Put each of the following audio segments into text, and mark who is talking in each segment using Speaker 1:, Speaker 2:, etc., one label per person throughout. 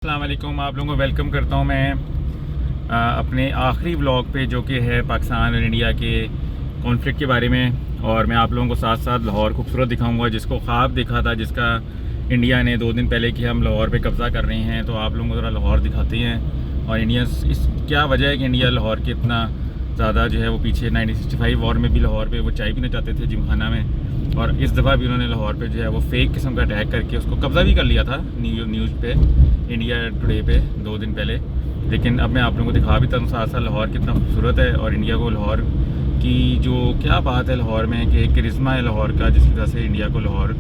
Speaker 1: अस्सलाम वालेकुम। आप लोगों को वेलकम करता हूं मैं अपने आखिरी व्लॉग पे, जो कि है पाकिस्तान और इंडिया के कॉन्फ्लिक्ट के बारे में। और मैं आप लोगों को साथ साथ लाहौर खूबसूरत दिखाऊंगा, जिसको ख्वाब देखा था, जिसका इंडिया ने 2 दिन पहले कि हम लाहौर पे कब्ज़ा कर रहे हैं। तो आप लोगों को ज़रा लाहौर दिखाते हैं और इंडिया इस क्या वजह है कि इंडिया लाहौर के इतना ज़्यादा जो है वो पीछे 1965 वॉर में भी लाहौर पे वो चाय पीना चाहते थे जिमखाना में, और इस दफ़ा भी उन्होंने लाहौर पे जो है वो फेक किस्म का अटैक करके उसको कब्ज़ा भी कर लिया था न्यूज़ पे, इंडिया टुडे पे 2 दिन पहले। लेकिन अब मैं आप लोगों को दिखा भी था साथ साथ लाहौर कितना खूबसूरत है, और इंडिया को लाहौर की जो क्या बात है लाहौर में कि एक करिश्मा है लाहौर का, जिसकी वजह से इंडिया को लाहौर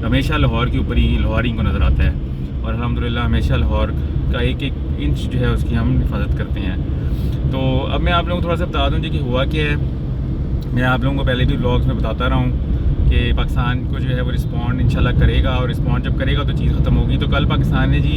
Speaker 1: हमेशा लाहौर के ऊपर ही लाहौरी को नज़र आता है। और अल्हम्दुलिल्लाह हमेशा लाहौर का एक एक इंच जो है उसकी हम हिफाजत करते हैं। तो अब मैं आप लोगों को थोड़ा सा बता दूँ जी कि हुआ क्या है। मैं आप लोगों को पहले भी व्लॉग्स में बताता रहा हूँ कि पाकिस्तान को जो है वो रिस्पॉन्ड इंशाल्लाह करेगा, और रिस्पॉन्ड जब करेगा तो चीज़ ख़त्म होगी। तो कल पाकिस्तान ने जी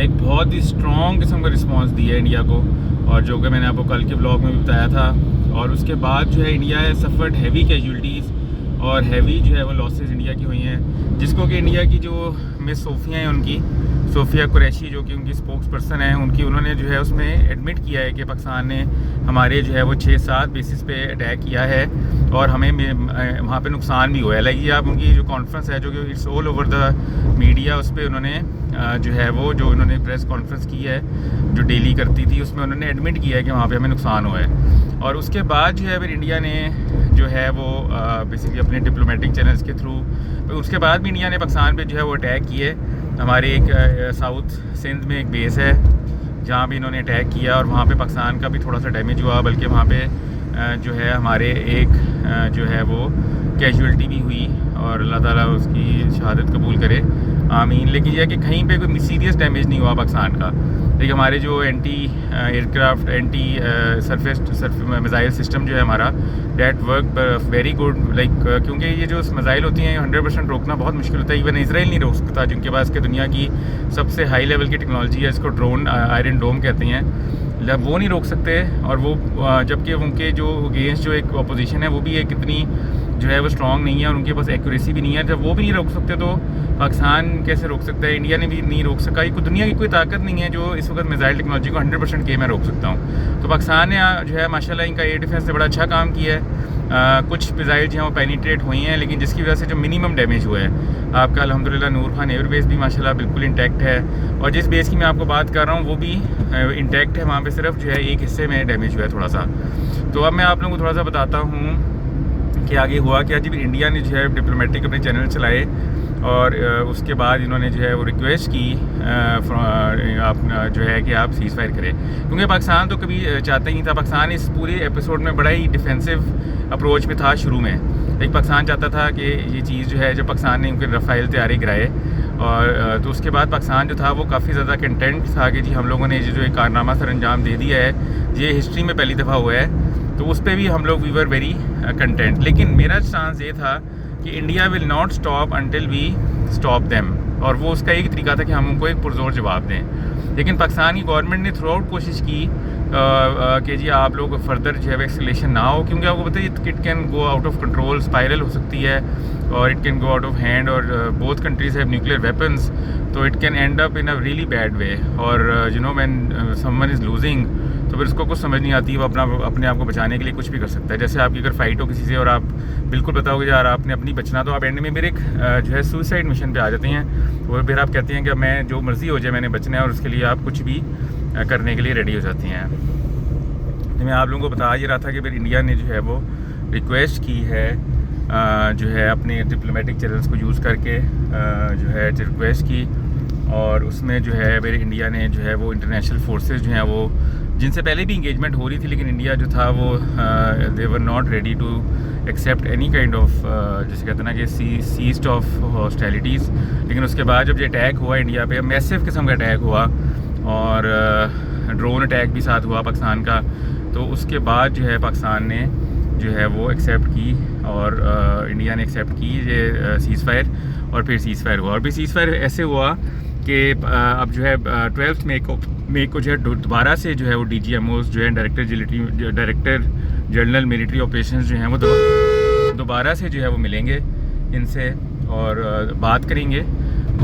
Speaker 1: एक बहुत ही स्ट्रॉन्ग किस्म का रिस्पॉन्स दिया है इंडिया को, और जो कि मैंने आपको कल के व्लॉग में भी बताया था। और उसके बाद जो है इंडिया है सफ़र्ड हैवी कैजुअल्टीज़ और हैवी जो है वो लॉसेस इंडिया की हुई हैं, जिसको कि इंडिया की जो मिस सोफिया हैं, उनकी सोफिया कुरैशी जो कि उनकी स्पोक्स पर्सन है, उन्होंने जो है उसमें एडमिट किया है कि पाकिस्तान ने हमारे जो है वो 6-7 बेसिस पे अटैक किया है और हमें वहाँ पे नुकसान भी हुआ है। लाइक ये आप उनकी जो कॉन्फ्रेंस है जो कि it's all over the media, उस पर उन्होंने जो है वो जो उन्होंने प्रेस कॉन्फ्रेंस की है जो डेली करती थी, उसमें उन्होंने एडमिट किया है कि वहाँ पे हमें नुकसान हुआ है। और उसके बाद जो है फिर इंडिया ने जो है वो बेसिकली अपने डिप्लोमेटिक चैनल्स के थ्रू, उसके बाद भी इंडिया ने पाकिस्तान पे जो है वो अटैक किए। हमारे एक साउथ सिंध में एक बेस है जहाँ भी इन्होंने अटैक किया, और वहाँ पे पाकिस्तान का भी थोड़ा सा डैमेज हुआ, बल्कि वहाँ पे जो है हमारे एक जो है वो कैजुअल्टी भी हुई, और अल्लाह ताला उसकी शहादत कबूल करे, आमीन। लेकिन यह है कि कहीं पे कोई सीरियस डैमेज नहीं हुआ पाकिस्तान का। लेकिन हमारे जो anti aircraft anti surface missile system जो है हमारा, that work very good. Like क्योंकि ये जो मिज़ाइल होती हैं 100% रोकना बहुत मुश्किल होता है। इवन इसराइल नहीं रोक सकता, जिनके पास के दुनिया की सबसे हाई लेवल की टेक्नोलॉजी है, इसको ड्रोन आयरन डोम कहते हैं, वो नहीं रोक सकते। और वो जबकि उनके जो अगेंस्ट जो एक अपोजिशन है वो भी एक इतनी जो है वो स्ट्रॉन्ग नहीं है, और उनके पास एक्यूरेसी भी नहीं है। जब वो भी नहीं रोक सकते तो पाकिस्तान कैसे रोक सकता है? इंडिया ने भी नहीं रोक सका। ये दुनिया की कोई ताकत नहीं है जो इस वक्त मिसाइल टेक्नोलॉजी को 100% के मैं रोक सकता हूँ। तो पाकिस्तान ने जो है माशाल्लाह इनका एयर डिफेंस ने बड़ा अच्छा काम किया है। कुछ मिसाइल जो हैं वो पेनिट्रेट हुई हैं, लेकिन जिसकी वजह से जो मिनिमम डैमेज हुआ है आपका अल्हम्दुलिल्लाह नूर खान एयर बेस भी माशाल्लाह बिल्कुल इंटैक्ट है, और जिस बेस की मैं आपको बात कर रहा हूँ वो भी इंटैक्ट है। वहाँ पे सिर्फ जो है एक हिस्से में डैमेज हुआ है थोड़ा सा। तो अब मैं आप लोगों को थोड़ा सा बताता हूँ कि आगे हुआ क्या। जब इंडिया ने जो है डिप्लोमेटिक अपने चैनल चलाए, और उसके बाद इन्होंने जो है वो रिक्वेस्ट की आप जो है कि आप सीज़ फायर करें, क्योंकि पाकिस्तान तो कभी चाहता ही नहीं था। पाकिस्तान इस पूरे एपिसोड में बड़ा ही डिफेंसिव अप्रोच में था शुरू में। एक पाकिस्तान चाहता था कि ये चीज़ जो है, जब पाकिस्तान ने उनके रफ़ाइल तैयारी कराए, और तो उसके बाद पाकिस्तान जो था वो काफ़ी ज़्यादा कंटेंट था कि जी हम लोगों ने जो एक कारनामा सर अंजाम दे दिया है, ये हिस्ट्री में पहली दफ़ा हुआ है। तो उस पर भी हम लोग वी वर वेरी कंटेंट। लेकिन मेरा चांस ये था कि India will not stop until we stop them, और वो उसका एक तरीका था कि हम उनको एक पुरजोर जवाब दें। लेकिन पाकिस्तान की गवर्नमेंट ने थ्रू आउट कोशिश की कि जी आप लोग फर्दर जो है एक्सलेशन ना हो, क्योंकि आपको पता है it can go out of control, spiral हो सकती है, और it can go out of hand, और both countries have nuclear weapons, तो it can end up in a really bad way. और you know when someone is losing, तो फिर उसको कुछ समझ नहीं आती, वो अपने आप को बचाने के लिए कुछ भी कर सकता है। जैसे आपकी अगर फ़ाइट हो किसी से और आप बिल्कुल बताओगे यार आपने अपनी बचना, तो आप एंड में मेरे एक जो है सुसाइड मिशन पे आ जाते हैं, और फिर आप कहते हैं कि मैं जो मर्ज़ी हो जाए मैंने बचना है, और उसके लिए आप कुछ भी करने के लिए रेडी हो जाती हैं। तो मैं आप लोगों को बता ये रहा था कि फिर इंडिया ने जो है वो रिक्वेस्ट की है जो है अपने डिप्लोमेटिक चैनल्स को यूज़ करके जो है रिक्वेस्ट की, और उसमें जो है फिर इंडिया ने जो है वो इंटरनेशनल फोर्सेस जो हैं वो, जिनसे पहले भी इंगेजमेंट हो रही थी, लेकिन इंडिया जो था वो they were not ready to accept any kind of जैसे कहते हैं ना कि सीज्ड ऑफ हॉस्टिलिटीज़। लेकिन उसके बाद जब ये अटैक हुआ इंडिया पे, मैसिव किस्म का अटैक हुआ, और ड्रोन अटैक भी साथ हुआ पाकिस्तान का, तो उसके बाद जो है पाकिस्तान ने जो है वो एक्सेप्ट की, और इंडिया ने एक्सेप्ट की ये सीज़ फायर, और फिर सीज़ फायर हुआ। और फिर सीज़ फायर ऐसे हुआ कि अब जो है 12 मई को जो है दोबारा से जो है वो DGMOs जो है डायरेक्टर जनरल मिलिट्री ऑपरेशंस जो हैं वो दोबारा से जो है वो मिलेंगे इनसे और बात करेंगे।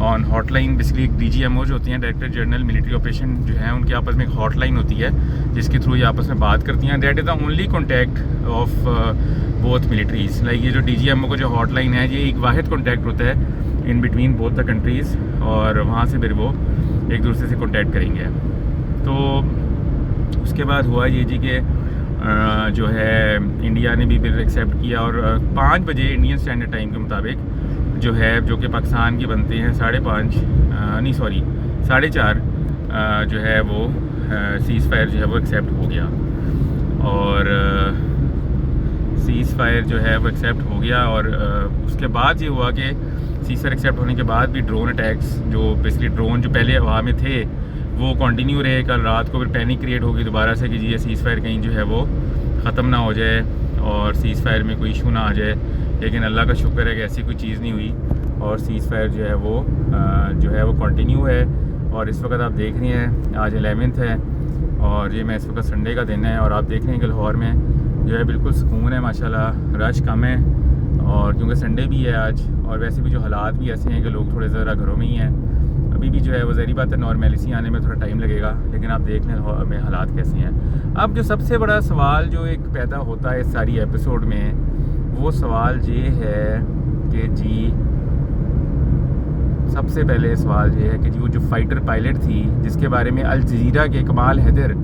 Speaker 1: On hotline. बेसिकली एक DGMO जो होती हैं, डायरेक्टर जनरल मिलिट्री ऑपरेशन जो है, उनके आपस में एक हॉटलाइन होती है जिसके थ्रू ये आपस में बात करती हैं। That is the only contact of both militaries. Like ये जो DGMO का जो हॉटलाइन है, ये एक वाहिद कॉन्टैक्ट होता है in between both the countries, और वहाँ से फिर वो एक दूसरे से कॉन्टैक्ट करेंगे। तो उसके बाद हुआ ये जी कि जो है इंडिया ने भी फिर एक्सेप्ट किया, और 5 बजे इंडियन स्टैंडर्ड टाइम के मुताबिक जो है, जो कि पाकिस्तान के बनते हैं 4:30 जो है वो सीज़ फायर जो है वो एक्सेप्ट हो गया। और सीज़ फायर जो है वो एक्सेप्ट हो गया, और उसके बाद ये हुआ कि सीज़ फायर एक्सेप्ट होने के बाद भी ड्रोन अटैक्स, जो बेसिकली ड्रोन जो पहले हवा में थे वो कंटिन्यू रहे। कल रात को फिर पैनिक क्रिएट होगी दोबारा से कि जी ये सीज़ फायर कहीं जो है वो ख़त्म ना हो जाए और सीज़ फायर में कोई इशू ना आ जाए। लेकिन अल्लाह का शुक्र है कि ऐसी कोई चीज़ नहीं हुई, और सीज़ फायर जो है वो कंटिन्यू है। और इस वक्त आप देख रहे हैं आज 11th है, और ये मैं इस वक्त संडे का दिन है, और आप देख रहे हैं कि लाहौर में जो है बिल्कुल सुकून है माशाल्लाह, रश कम है, और क्योंकि संडे भी है आज, और वैसे भी जो हालात भी ऐसे हैं कि लोग थोड़े ज़रा घरों में ही हैं। अभी भी जो है वो ज़ाहिर बात है नॉर्मेलिटी आने में थोड़ा टाइम लगेगा, लेकिन आप देख लें हमें हालात कैसे हैं। अब जो सबसे बड़ा सवाल जो एक पैदा होता है इस सारी एपिसोड में, वो सवाल ये है कि जी सबसे पहले सवाल ये है कि जी वो जो फाइटर पायलट थी जिसके बारे में अल जज़ीरा के कमाल हैदर,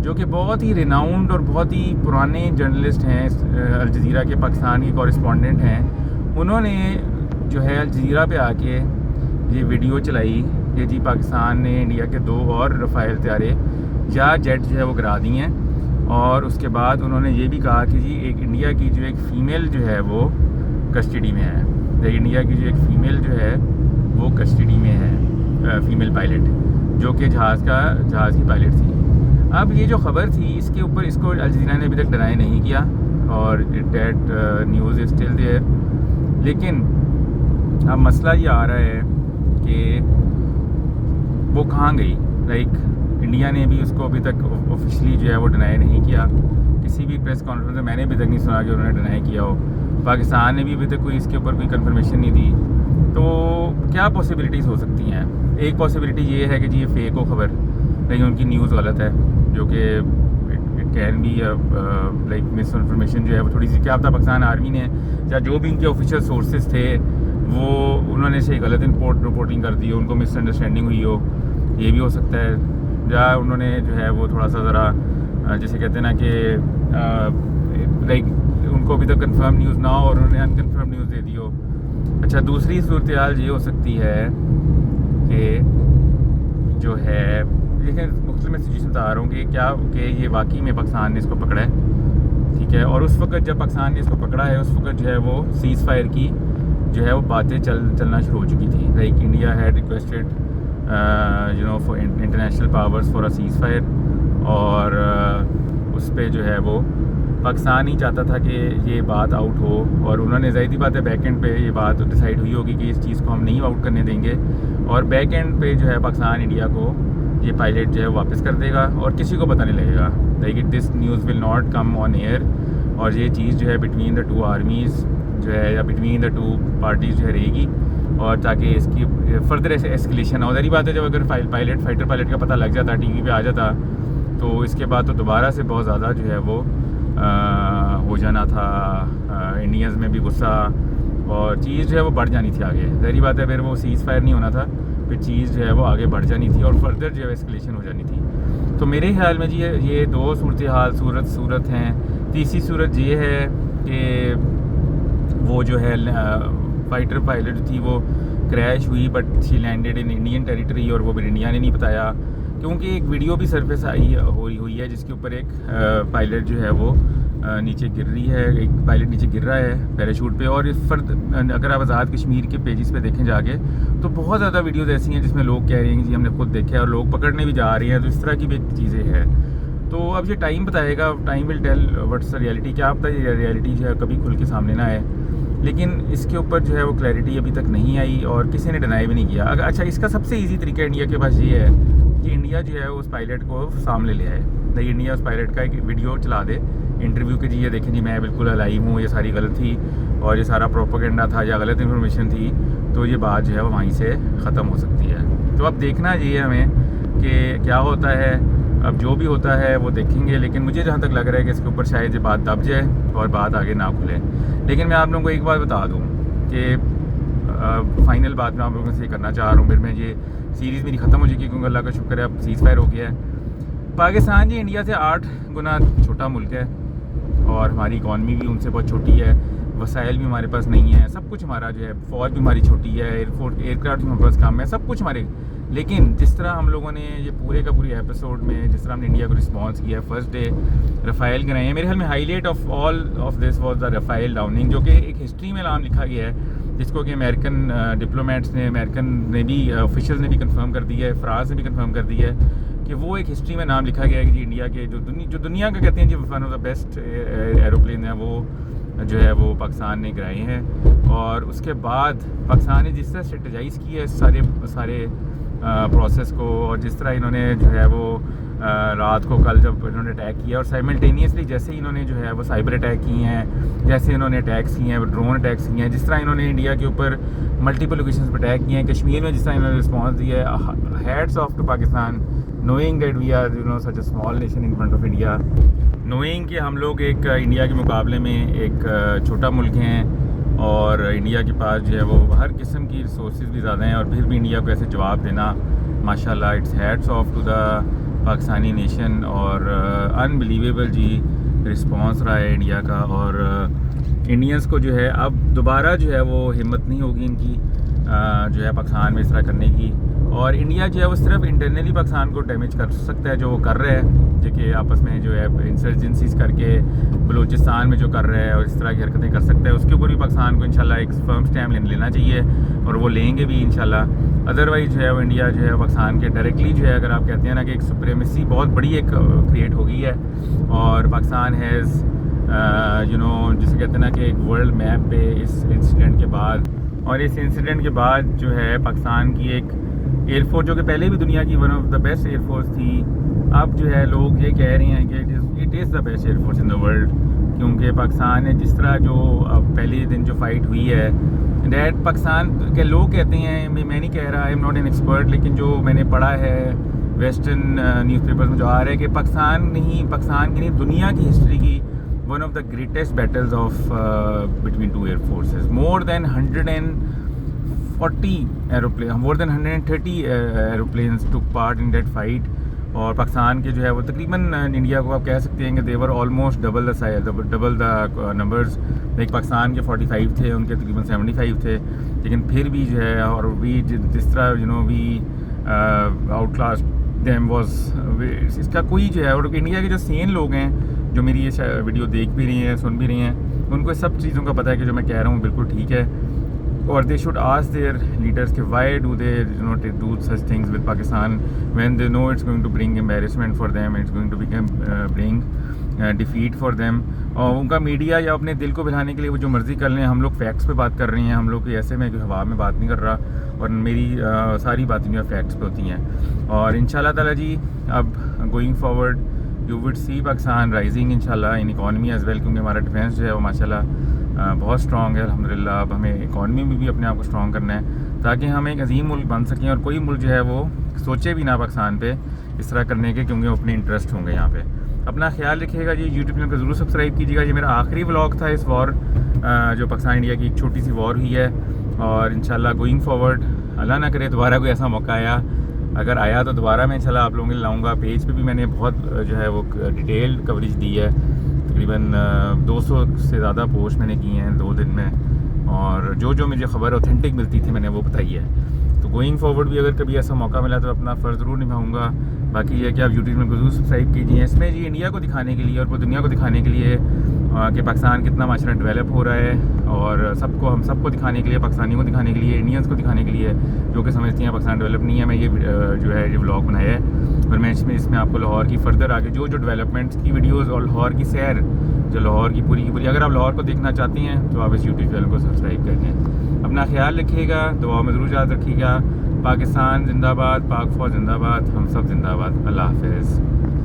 Speaker 1: जो कि बहुत ही रिनाउंड और बहुत ही पुराने जर्नलिस्ट हैं, अल जज़ीरा के पाकिस्तान के कॉरेस्पॉन्डेंट हैं, उन्होंने जो है अल जज़ीरा पे आके ये वीडियो चलाई कि जी पाकिस्तान ने इंडिया के 2 और रफ़ाइल तैयारे या जेट जो है वो गिरा दी हैं। और उसके बाद उन्होंने ये भी कहा कि जी एक इंडिया की जो एक फ़ीमेल जो है वो कस्टडी में है, इंडिया की जो एक फ़ीमेल जो है वो कस्टडी में है, फ़ीमेल पायलट, जो कि जहाज़ की पायलट थी। अब ये जो ख़बर थी इसके ऊपर इसको अल जज़ीरा ने अभी तक डिनाई नहीं किया, और that news is still there. लेकिन अब मसला ये आ रहा है कि वो कहाँ गई। लाइक इंडिया ने भी उसको अभी तक ऑफिशियली जो है वो डिनाई नहीं किया, किसी भी प्रेस कॉन्फ्रेंस में मैंने अभी तक नहीं सुना कि उन्होंने डिनाई किया हो। पाकिस्तान ने भी अभी तक कोई इसके ऊपर कोई कंफर्मेशन नहीं दी। तो क्या पॉसिबिलिटीज़ हो सकती हैं? एक पॉसिबिलिटी ये है कि जी ये फेक हो खबर, लेकिन उनकी न्यूज़ गलत है, जो कि it can be like miss information जो है वो थोड़ी सी, क्या पता पाकिस्तान आर्मी ने या जो भी इनके ऑफिशियल सोर्सेज थे वो उन्होंने से गलत रिपोर्टिंग कर दी हो, उनको मिसअंडरस्टैंडिंग हुई हो, ये भी हो सकता है। या उन्होंने जो है वो थोड़ा सा ज़रा जैसे कहते हैं ना कि लाइक उनको अभी तक कंफर्म न्यूज़ ना हो और उन्होंने अनकन्फर्म न्यूज़ दे दी हो। अच्छा, दूसरी सूरत हाल ये हो सकती है कि जो है, लेकिन मुख्तलिफ मैं सिचुएशन बता रहा हूँ कि क्या कि ये वाकई में पाकिस्तान ने इसको पकड़ा है, ठीक है। और उस वक्त जब पाकिस्तान ने इसको पकड़ा है, उस वक्त जो है वो सीज़ फायर की जो है वो बातें चलना शुरू हो चुकी थी। Like India had requested for international powers for a seize fire, और उस पर जो है वो पाकिस्तान ही चाहता था कि ये बात आउट हो, और उन्होंने ज़ाहिर बात है बैक एंड पे ये बात डिसाइड हुई होगी कि इस चीज़ को हम नहीं आउट करने देंगे, और बैक एंड पे जो है पाकिस्तान इंडिया को ये पायलट जो है वापस कर देगा और किसी को पता नहीं लगेगा। Like this news will not come on air, और ये चीज़ जो है बिटवीन द 2 आर्मीज़ जो है या बिटवीन द 2 पार्टीज़ जो है रहेगी, और ताकि इसकी फर्दर ऐसे एस्केलेशन हो। ज़ाहिर बात है जब अगर फाइटर पायलट का पता लग जाता, टीवी पे आ जाता, तो इसके बाद तो दोबारा से बहुत ज़्यादा जो है वो हो जाना था, इंडियंस में भी गुस्सा, और चीज़ जो है वो बढ़ जानी थी आगे। ज़ाहिर बात है फिर वो सीज़ फायर नहीं होना था, फिर चीज़ जो है वो आगे बढ़ जानी थी और फर्दर जो है एस्केलेशन हो जानी थी। तो मेरे ख्याल में जी ये 2 सूरत हाल सूरत हैं। तीसरी सूरत ये है कि वो जो है फाइटर पायलट थी वो क्रैश हुई, but she landed in Indian territory, और वो भी इंडिया ने नहीं बताया, क्योंकि एक वीडियो भी सरफेस हुई है जिसके ऊपर एक पायलट जो है वो नीचे गिर रही है, एक पायलट नीचे गिर रहा है पैराशूट पे। और इस अगर आप आज़ाद कश्मीर के पेजेस पे देखें जाके, तो बहुत ज़्यादा वीडियोस ऐसी हैं जिसमें लोग कह रहे हैं कि जी हमने खुद देखा है, और लोग पकड़ने भी जा रहे हैं। तो इस तरह की भी चीज़ें हैं। तो अब ये टाइम बताएगा, time will tell what's the reality. क्या पता ये रियलिटी जो है कभी खुल के सामने ना आए, लेकिन इसके ऊपर जो है वो क्लैरिटी अभी तक नहीं आई और किसी ने डिनाई भी नहीं किया। अच्छा, इसका सबसे ईजी तरीका इंडिया के पास ये है कि इंडिया जो है उस पायलट को सामने ले आए। नहीं, इंडिया उस पायलट का एक वीडियो चला दे इंटरव्यू के, जी ये देखें जी मैं बिल्कुल अलाइव हूँ, ये सारी गलत थी और ये सारा प्रोपेगेंडा था या गलत इन्फॉर्मेशन थी, तो ये बात जो है वो वहीं से ख़त्म हो सकती है। तो अब देखना चाहिए हमें कि क्या होता है। अब जो भी होता है वो देखेंगे, लेकिन मुझे जहाँ तक लग रहा है कि इसके ऊपर शायद ये बात दब जाए और बात आगे ना खुले। लेकिन मैं आप लोगों को एक बात बता दूँ कि फाइनल बात मैं आप लोगों से करना चाह रहा हूँ। फिर मैं ये सीरीज़ मेरी ख़त्म हो जाएगी क्योंकि अल्लाह का शुक्र है अब सीज़ फायर हो गया है। पाकिस्तान जी इंडिया से 8 गुना छोटा मुल्क है और हमारी इकॉनमी भी उनसे बहुत छोटी है, वसाइल भी हमारे पास नहीं है, सब कुछ हमारा जो है, फ़ौज भी हमारी छोटी है, एयरक्राफ्ट भी हमारे पास कम है, सब कुछ हमारे। लेकिन जिस तरह हम लोगों ने ये पूरे का पूरे एपिसोड में जिस तरह हमने इंडिया को रिस्पांस किया है, फर्स्ट डे रफ़ाइल गिराए हैं। मेरे ख्याल में highlight of all of this was the Rafale downing, जो कि एक हिस्ट्री में नाम लिखा गया है, जिसको कि अमेरिकन डिप्लोमेट्स ने, अमेरिकन ने भी, ऑफिशियल्स ने भी कंफर्म कर दिया है, फ्रांस ने भी कंफर्म कर दिया है कि वो एक हिस्ट्री में नाम लिखा गया है कि जी इंडिया के जो दुनिया का कहते हैं जी one of the best aeroplane है, वो जो है वो पाकिस्तान ने गिराए हैं। और उसके बाद पाकिस्तान ने जिस तरह स्ट्रेटजाइज़ की है सारे प्रोसेस को, और जिस तरह इन्होंने जो है वो रात को कल जब इन्होंने अटैक किया और साइमल्टेनियसली जैसे ही इन्होंने जो है वो साइबर अटैक किए हैं, जैसे इन्होंने अटैक्स किए हैं, ड्रोन अटैक्स किए हैं, जिस तरह इन्होंने इंडिया के ऊपर मल्टीपल लोकेशंस पर अटैक किए हैं, कश्मीर में जिस तरह इन्होंने रिस्पॉन्स दिया है, hats off to Pakistan, knowing that we are such a small nation in front of India, knowing कि हम लोग एक इंडिया के मुकाबले में एक छोटा मुल्क हैं और इंडिया के पास जो है वो हर किस्म की रिसोर्सेज भी ज़्यादा हैं, और फिर भी इंडिया को ऐसे जवाब देना, माशाल्लाह, it's hats off to the Pakistani nation. और अनबिलीवेबल जी रिस्पांस रहा है इंडिया का, और इंडियंस को जो है अब दोबारा जो है वो हिम्मत नहीं होगी इनकी जो है पाकिस्तान में इस तरह करने की। और इंडिया जो है वो सिर्फ इंटरनली पाकिस्तान को डैमेज कर सकता है, जो वो कर रहा है, जो कि आपस में जो है इंसर्जेंसीज करके बलूचिस्तान में जो कर रहा है और इस तरह की हरकतें कर सकता है, उसके ऊपर भी पाकिस्तान को इंशाल्लाह एक फर्म स्टैंड लेना चाहिए, और वो लेंगे भी इंशाल्लाह। अदरवाइज़ जो है वो इंडिया जो है पाकिस्तान के डायरेक्टली जो है, अगर आप कहते हैं ना कि एक सुप्रीमेसी बहुत बड़ी एक क्रिएट हो गई है, और पाकिस्तान हैज़ जिसे कहते हैं ना कि एक वर्ल्ड मैप पे इस इंसिडेंट के बाद, और इस इंसिडेंट के बाद जो है पाकिस्तान की एक एयरफोर्स जो कि पहले भी दुनिया की one of the best air force थी, अब जो है लोग ये कह रहे हैं कि it is the best air force in the world, क्योंकि पाकिस्तान ने जिस तरह जो पहले दिन जो फाइट हुई है, डैट पाकिस्तान के लोग कहते हैं, मैं नहीं कह रहा, I am not an expert, लेकिन जो मैंने पढ़ा है वेस्टर्न न्यूज़पेपर्स में जो आ रहा है कि पाकिस्तान की नहीं दुनिया की हिस्ट्री की one of the greatest battles of between two air forces, more than 130 aeroplanes took part in that fight. और पाकिस्तान के जो है वो तकरीबन इंडिया को आप कह सकते हैं कि they were almost double the size, double the numbers. एक पाकिस्तान के 45 थे, उनके तकरीबन 75 थे, लेकिन फिर भी जो है, और वी जिस तरह we outclass them was, इसका कोई जो है, और इंडिया के जो सेन लोग हैं जो मेरी ये वीडियो देख भी रही हैं, सुन भी रही हैं, उनको सब चीज़ों का पता है कि जो मैं कह रहा हूँ बिल्कुल ठीक है। और they should ask their leaders कि why do they do such things with Pakistan when they know it's going to bring embarrassment for them, it's going to bring defeat for them. और उनका मीडिया या अपने दिल को बहलाने के लिए वो जो मर्ज़ी कर लें, हम लोग फैक्ट्स पे बात कर रहे हैं, हम लोग ऐसे में हवा में बात नहीं कर रहा, और मेरी सारी बातें जो फैक्ट्स पे होती हैं। और इंशाल्लाह ताला जी अब going forward you would see Pakistan rising इंशाल्लाह इन इकॉनमी एज़ वेल, क्योंकि हमारा डिफेंस जो है वो माशाल्लाह बहुत स्ट्रॉन्ग है अल्हम्दुलिल्लाह। अब हमें इकॉनमी में भी अपने आप को स्ट्रॉन्ग करना है, ताकि हम एक अजीम मुल्क बन सकें, और कोई मुल्क जो है वो सोचे भी ना पाकिस्तान पे इस तरह करने के, क्योंकि अपने इंटरेस्ट होंगे यहाँ पे। अपना ख्याल रखिएगा जी, यूट्यूब चैनल को ज़रूर सब्सक्राइब कीजिएगा। ये मेरा आखिरी व्लॉग था इस वॉर, जो पाकिस्तान इंडिया की एक छोटी सी वॉर हुई है, और इंशाल्लाह गोइंग फॉरवर्ड अल्लाह ना करे दोबारा कोई ऐसा मौका अगर आया तो दोबारा मैं इंशाल्लाह आप लोगों के लिए लाऊंगा। पेज पे भी मैंने बहुत जो है वो डिटेल्ड कवरेज दी है, तकरीबन 200 से ज़्यादा पोस्ट मैंने की हैं 2 दिन में, और जो मुझे ख़बर ऑथेंटिक मिलती थी मैंने वो बताई है। तो गोइंग फॉरवर्ड भी अगर कभी ऐसा मौका मिला तो अपना फ़र्ज़ ज़रूर निभाऊंगा। बाकी ये कि आप यूट्यूब में ज़रूर सब्सक्राइब कीजिए। इसमें जी इंडिया को दिखाने के लिए और पूरी दुनिया को दिखाने के लिए कि पाकिस्तान कितना माशरा डेवलप हो रहा है, और हम सबको दिखाने के लिए, पाकिस्तानियों को दिखाने के लिए, इंडियंस को दिखाने के लिए जो कि समझती हैं पाकिस्तान डेवलप नहीं है, मैं ये जो है ये व्लॉग बनाया है। और मैं इसमें आपको लाहौर की फर्दर आगे जो डेवलपमेंट्स की वीडियोज़ और लाहौर की सैर, जो लाहौर की पूरी अगर आप लाहौर को देखना चाहती हैं तो आप इस यूट्यूब चैनल को सब्सक्राइब कर लें। अपना ख्याल रखिएगा, दुआ में ज़रूर याद रखिएगा। पाकिस्तान जिंदाबाद, पाक फौज जिंदाबाद, हम सब जिंदाबाद। अल्लाह हाफ़िज़।